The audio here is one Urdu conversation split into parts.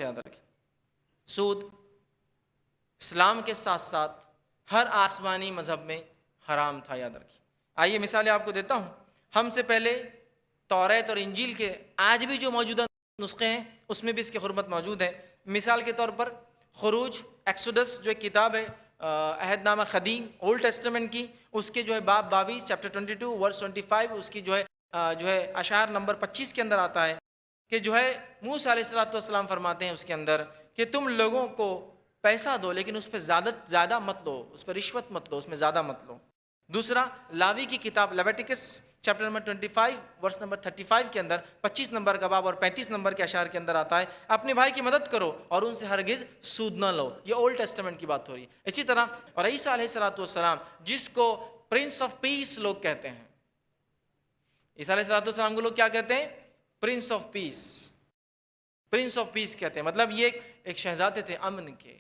یاد رکھیں سود اسلام کے ساتھ ساتھ ہر آسمانی مذہب میں حرام تھا، یاد رکھیں۔ آئیے مثالیں آپ کو دیتا ہوں۔ ہم سے پہلے توریت اور انجیل کے آج بھی جو موجودہ نسخے ہیں اس میں بھی اس کی حرمت موجود ہے۔ مثال کے طور پر خروج ایکسوڈس جو ایک کتاب ہے عہد نامہ قدیم اولڈ ٹیسٹمنٹ کی، اس کے جو ہے باب 22 چیپٹر 22 ورس 25 اس کی جو ہے اشعار نمبر 25 کے اندر آتا ہے کہ جو ہے موسیٰ علیہ السلام فرماتے ہیں اس کے اندر کہ تم لوگوں کو پیسہ دو لیکن اس پہ زیادہ مت لو، اس پہ رشوت مت لو، اس میں زیادہ مت لو۔ دوسرا لاوی کی کتاب لیویٹیکس چیپٹر نمبر 25 ورس نمبر 35 کے اندر 25 نمبر کا باب اور 35 نمبر کے اشعار کے اندر آتا ہے اپنے بھائی کی مدد کرو اور ان سے ہرگز سود نہ لو۔ یہ اولڈ ٹیسٹمنٹ کی بات ہو رہی ہے۔ اسی طرح اور عیسیٰ علیہ السلام جس کو پرنس آف پیس لوگ کہتے ہیں، عیسیٰ علیہ السلام کو لوگ کیا کہتے ہیں؟ Prince of peace, prince of peace کہتے ہیں، مطلب یہ ایک شہزادے تھے امن کے۔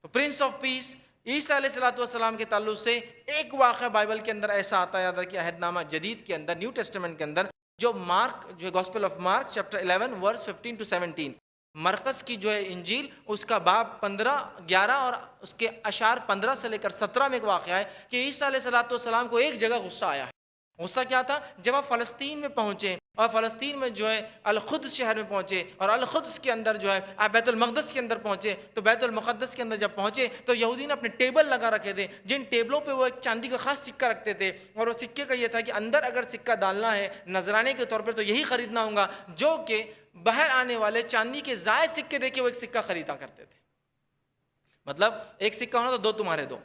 تو پرنس آف پیس عیسیٰ علیہ السلام کے تعلق سے ایک واقعہ بائبل کے اندر ایسا آتا ہے، یاد رکھیے عہد نامہ جدید کے اندر نیو ٹیسٹمنٹ کے اندر جو مارک جو ہے gospel of Mark chapter 11 verse 15 to 17 مرقس کی جو ہے انجیل اس کا باب 11 اور اس کے اشعار 15 سے لے کر 17 میں ایک واقعہ ہے کہ عیسیٰ علیہ السلام کو ایک جگہ غصہ آیا ہے۔ غصہ کیا تھا؟ جب آپ فلسطین میں پہنچے اور فلسطین میں جو ہے القدس شہر میں پہنچے اور القدس کے اندر جو ہے آپ بیت المقدس کے اندر پہنچے تو بیت المقدس کے اندر جب پہنچے تو یہودی نے اپنے ٹیبل لگا رکھے تھے جن ٹیبلوں پہ وہ ایک چاندی کا خاص سکہ رکھتے تھے اور وہ سکے کا یہ تھا کہ اندر اگر سکہ ڈالنا ہے نذرانے کے طور پر تو یہی خریدنا ہوگا، جو کہ باہر آنے والے چاندی کے زائد سکے دے کے وہ ایک سکہ خریدا کرتے تھے۔ مطلب ایک سکہ ہونا تو دو تمہارے دو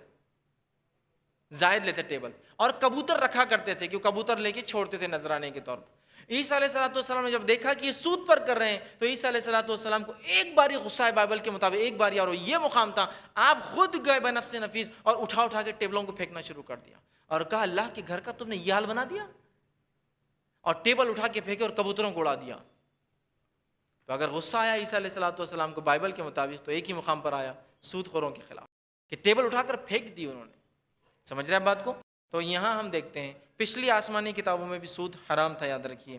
زائد لیتے ٹیبل، اور کبوتر رکھا کرتے تھے کہ وہ کبوتر لے کے چھوڑتے تھے نذرانے کے طور پر۔ عیسیٰ علیہ السلام نے جب دیکھا کہ یہ سود پر کر رہے ہیں تو عیسیٰ علیہ السلام کو ایک باری غصہ ہے بائبل کے مطابق، ایک باری، اور یہ مقام تھا آپ خود گئے بنفس نفیس اور اٹھا کے ٹیبلوں کو پھینکنا شروع کر دیا اور کہا اللہ کے گھر کا تم نے یہ حال بنا دیا، اور ٹیبل اٹھا کے پھینکے اور کبوتروں کو اڑا دیا۔ تو اگر غصہ آیا عیسیٰ علیہ السلام کو بائبل کے مطابق تو ایک ہی مقام پر آیا، سود خوروں کے خلاف، کہ ٹیبل اٹھا کر پھینک دی انہوں نے۔ سمجھ رہے ہیں بات کو؟ تو یہاں ہم دیکھتے ہیں پچھلی آسمانی کتابوں میں بھی سود حرام تھا، یاد رکھیے۔